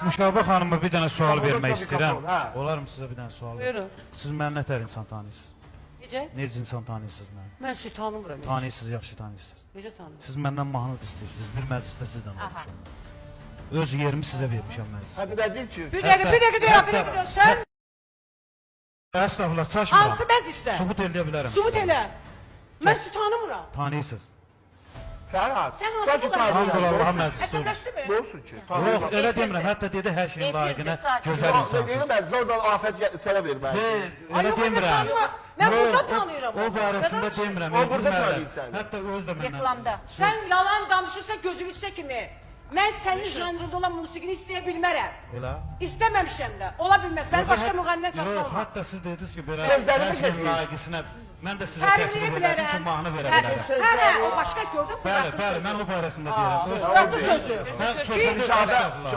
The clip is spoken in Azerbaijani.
Müşabə xanıma bir dənə sual Burada vermək çox istəyirəm. mikrofon, hə. Olar mı sizə bir dənə sual? Buyurun. Siz məni nə tər insan tanıyırsınız? Necə? Necə insan tanıyırsınız məni? Mən sizi tanımıram. Tanıyırsınız, yaxşı tanıyırsınız. Necə tanıyırsınız? Siz məndən mahnı da istəyirsiniz. Bir məclisdə sizdən olmuşam. Öz yerimi sizə vermişəm məclisdə. Hadi də deyir ki, Bir dəqiqə deyəm. Sən Əstəğfurullah, çaşmıram. hansı məclisdə? Subut eləyə bilərəm. Subut elə. Mən sizi tanımıram. Tanıyırsınız. Fərhad, Sən hansı sanki bu qədər- Hamdullah Allah'a tanıyırsan. məclisi olmuş. Əsəbləşdimi? Ne olsun ki? Yox, elə demirəm. Hətta dedi hər şeyin layiqinə gözəl Deyirəm insansınız. mən, zordan afət sənə verməliyim. Elə Ay, yox, mən demirəm. tanımam. Mən Yox, burada tanıyıram O onu. barəsində Qardaş, demirəm. o burada Yetizmərəm. tanıyır səni. Hətta öz də məndən. Reklamda. Sən yalan danışırsan gözüm içsə kimi. Mən sənin janrında olan musiqini istəyə bilmərəm. Elə? İstəməmişəm də. Ola bilməz. Mən başqa müğənnə Yox, tapsam. hətta siz dediniz ki, belə Sözlərimi hər şeyin dediniz. layiqinə mən də sizə Tərifləyə təklif edirəm bilərəm. ki, mahnı verə Hə, bilərəm. hə, o başqa gördün mü? Bəli, bəli, mən o barəsində deyirəm. Fırlatdı sözü. Mən Ki, söhbəti İnşallah əstəğfurullah.